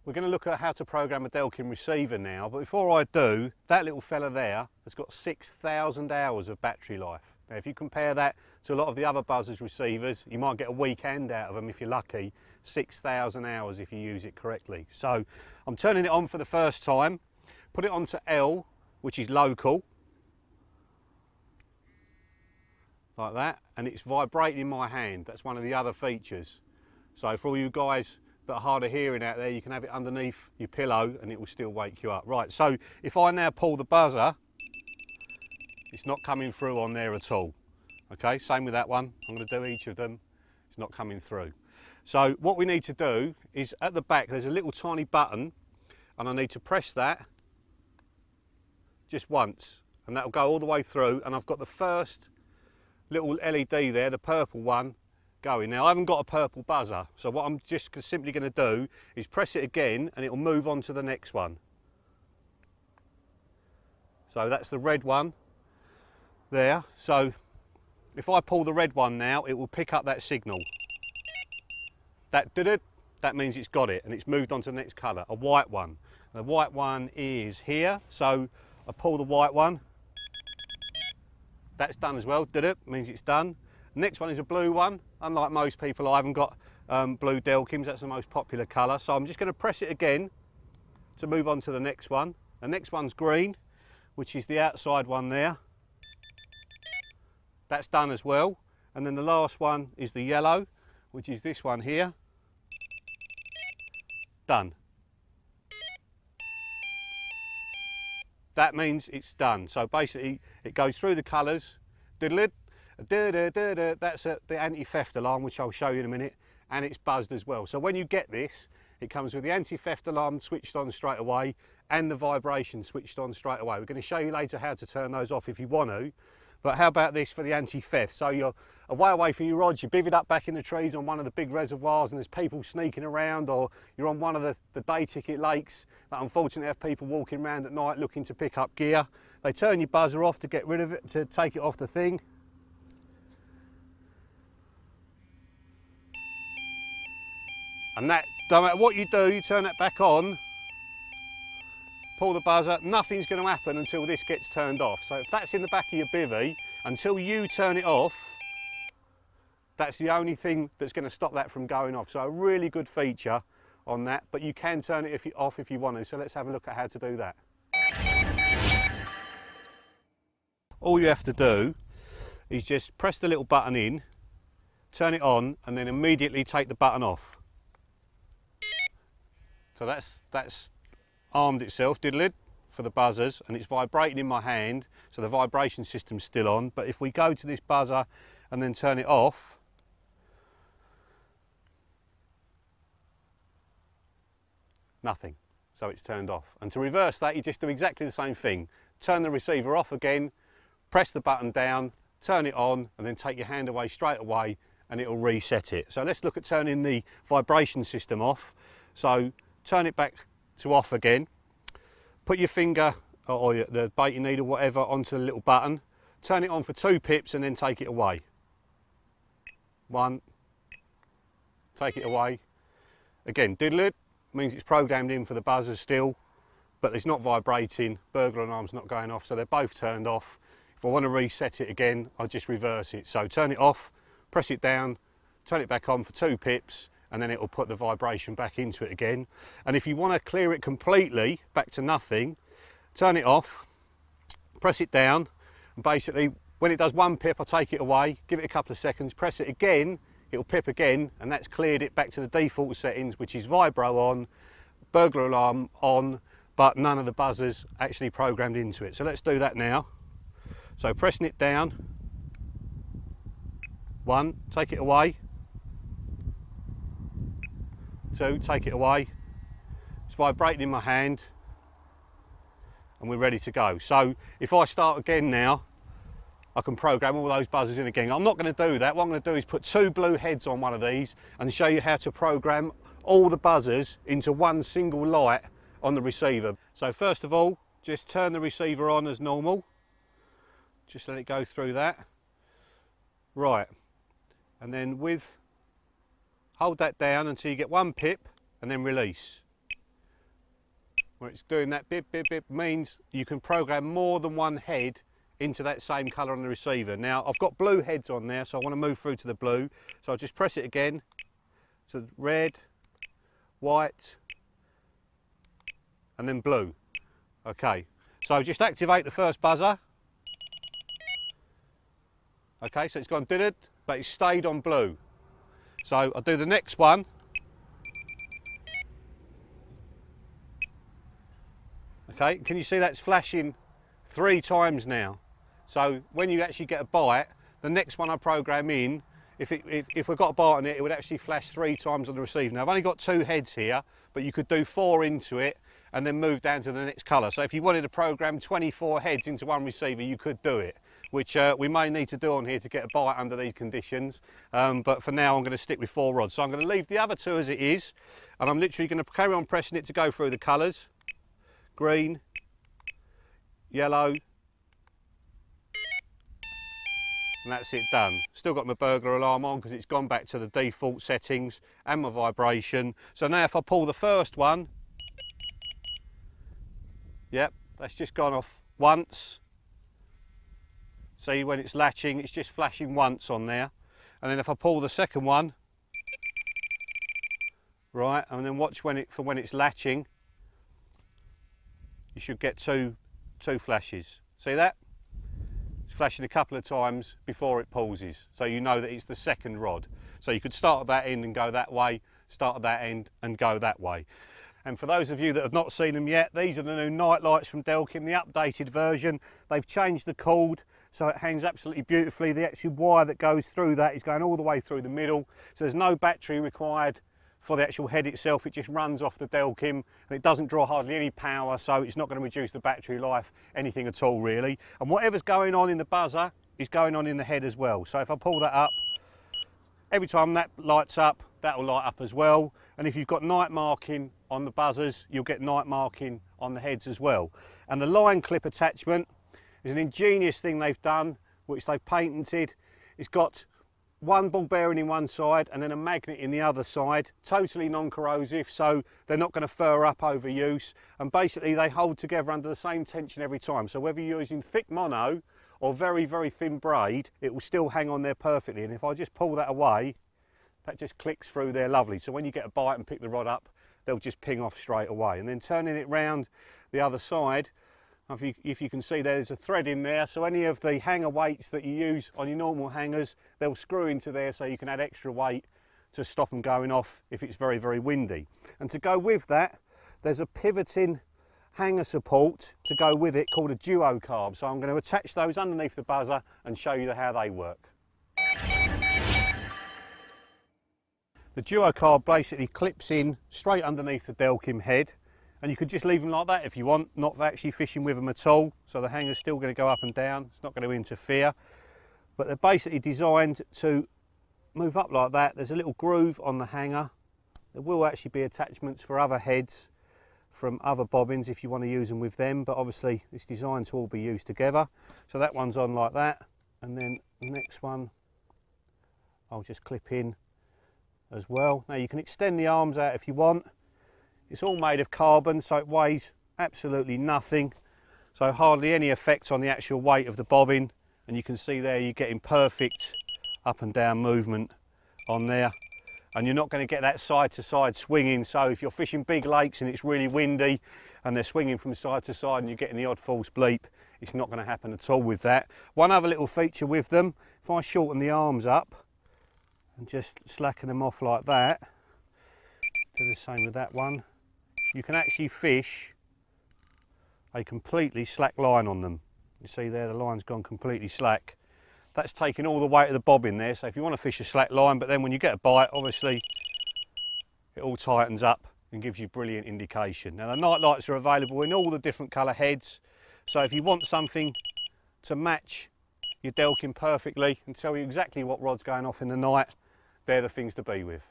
We're going to look at how to program a Delkim receiver now, but before I do, that little fella there has got 6,000 hours of battery life. Now if you compare that to a lot of the other buzzers receivers, you might get a weekend out of them if you're lucky. 6,000 hours if you use it correctly. So I'm turning it on for the first time, put it onto L, which is local, like that, and it's vibrating in my hand. That's one of the other features. So for all you guys that are hard of hearing out there, you can have it underneath your pillow and it will still wake you up. Right, so if I now pull the buzzer, it's not coming through on there at all. Okay, same with that one. I'm going to do each of them. It's not coming through. So what we need to do is at the back there's a little tiny button, and I need to press that just once, and that'll go all the way through, and I've got the first little LED there, the purple one, going. Now I haven't got a purple buzzer, so what I'm just simply going to do is press it again and it'll move on to the next one. So that's the red one there. So if I pull the red one now, it will pick up that signal. That did it, that means it's got it and it's moved on to the next colour, a white one. The white one is here, so I pull the white one. That's done as well, did it, means it's done. Next one is a blue one. Unlike most people, I haven't got blue Delkims, that's the most popular colour. So I'm just going to press it again to move on to the next one. The next one's green, which is the outside one there. That's done as well. And then the last one is the yellow, which is this one here. Done. That means it's done. So basically it goes through the colours, diddle-id, that's the anti-theft alarm, which I'll show you in a minute, and it's buzzed as well. So when you get this, it comes with the anti-theft alarm switched on straight away and the vibration switched on straight away. We're going to show you later how to turn those off if you want to, but how about this for the anti-theft? So you're away from your rods, you're bivvied up back in the trees on one of the big reservoirs and there's people sneaking around, or you're on one of the day ticket lakes that unfortunately have people walking around at night looking to pick up gear. They turn your buzzer off to get rid of it, to take it off the thing. And that, no matter what you do, you turn that back on, pull the buzzer, nothing's going to happen until this gets turned off. So if that's in the back of your bivvy, until you turn it off, that's the only thing that's going to stop that from going off. So a really good feature on that, but you can turn it off if you want to. So let's have a look at how to do that. All you have to do is just press the little button in, turn it on, and then immediately take the button off. So that's armed itself, diddle-id, for the buzzers, and it's vibrating in my hand, so the vibration system's still on. But if we go to this buzzer and then turn it off, nothing, so it's turned off. And to reverse that, you just do exactly the same thing. Turn the receiver off again, press the button down, turn it on, and then take your hand away straight away and it'll reset it. So let's look at turning the vibration system off. So turn it back to off again, put your finger or the baiting needle, whatever, onto the little button, turn it on for 2 pips and then take it away. 1, take it away. Again, diddle-id, means it's programmed in for the buzzer still, but it's not vibrating, burglar alarm's not going off, so they're both turned off. If I want to reset it again, I'll just reverse it. So turn it off, press it down, turn it back on for 2 pips, and then it'll put the vibration back into it again. And if you want to clear it completely, back to nothing, turn it off, press it down, and basically when it does 1 pip, I'll take it away, give it a couple of seconds, press it again, it'll pip again, and that's cleared it back to the default settings, which is vibro on, burglar alarm on, but none of the buzzers actually programmed into it. So let's do that now. So pressing it down, 1, take it away, 2, take it away. It's vibrating in my hand and we're ready to go. So if I start again now, I can program all those buzzers in again. I'm not going to do that. What I'm going to do is put 2 blue heads on one of these and show you how to program all the buzzers into one single light on the receiver. So first of all, just turn the receiver on as normal. Just let it go through that. Right, and then hold that down until you get 1 pip and then release. where it's doing that bip, bip, bip, means you can program more than one head into that same colour on the receiver. Now, I've got blue heads on there, so I want to move through to the blue. So I'll just press it again. So red, white, and then blue. Okay, so just activate the first buzzer. Okay, so it's gone did it, but it's stayed on blue. So I'll do the next one. Okay, can you see that's flashing 3 times now? So when you actually get a bite, the next one I program in, if we've got a bite on it, it would actually flash 3 times on the receiver. Now I've only got 2 heads here, but you could do 4 into it and then move down to the next colour. So if you wanted to program 24 heads into one receiver, you could do it, which we may need to do on here to get a bite under these conditions. But for now, I'm going to stick with 4 rods. So I'm going to leave the other 2 as it is, and I'm literally going to carry on pressing it to go through the colours. Green, yellow, and that's it done. Still got my burglar alarm on because it's gone back to the default settings and my vibration. So now if I pull the first one, yep, that's just gone off once. See, when it's latching, it's just flashing once on there. And then if I pull the second one, right, and then watch when it's latching, you should get two flashes. See that? It's flashing a couple of times before it pauses, so you know that it's the second rod. So you could start at that end and go that way, start at that end and go that way. And for those of you that have not seen them yet, these are the new night lights from Delkim, the updated version. They've changed the cord so it hangs absolutely beautifully. The actual wire that goes through that is going all the way through the middle, so there's no battery required for the actual head itself. It just runs off the Delkim and it doesn't draw hardly any power, so it's not going to reduce the battery life anything at all really. And whatever's going on in the buzzer is going on in the head as well. So if I pull that up, every time that lights up, that will light up as well. And if you've got night marking on the buzzers, you'll get night marking on the heads as well. And the line clip attachment is an ingenious thing they've done, which they've patented. It's got one ball bearing in one side and then a magnet in the other side, totally non-corrosive, so they're not going to fur up over use, and basically they hold together under the same tension every time. So whether you're using thick mono or very, very thin braid, it will still hang on there perfectly. And if I just pull that away, that just clicks through there lovely. So when you get a bite and pick the rod up, they'll just ping off straight away. And then turning it round the other side, if you can see, there's a thread in there, so any of the hanger weights that you use on your normal hangers, they'll screw into there so you can add extra weight to stop them going off if it's very, very windy. And to go with that, there's a pivoting hanger support to go with it called a duo carb. So I'm going to attach those underneath the buzzer and show you how they work. The duo carb basically clips in straight underneath the Delkim head, and you could just leave them like that if you want, not actually fishing with them at all. So the hanger's still going to go up and down, it's not going to interfere. But they're basically designed to move up like that. There's a little groove on the hanger. There will actually be attachments for other heads from other bobbins if you want to use them with them, but obviously it's designed to all be used together. So that one's on like that, and then the next one I'll just clip in as well. Now you can extend the arms out if you want. It's all made of carbon, so it weighs absolutely nothing, so hardly any effect on the actual weight of the bobbin. And you can see there you're getting perfect up and down movement on there, and you're not going to get that side to side swinging. So if you're fishing big lakes and it's really windy and they're swinging from side to side and you're getting the odd false bleep, it's not going to happen at all with that. One other little feature with them, if I shorten the arms up and just slacken them off like that, do the same with that one, you can actually fish a completely slack line on them. You see there, the line's gone completely slack. That's taking all the weight of the bobbin there, so if you want to fish a slack line, but then when you get a bite, obviously it all tightens up and gives you brilliant indication. Now the night lights are available in all the different colour heads, so if you want something to match your Delkim perfectly and tell you exactly what rod's going off in the night, they're the things to be with.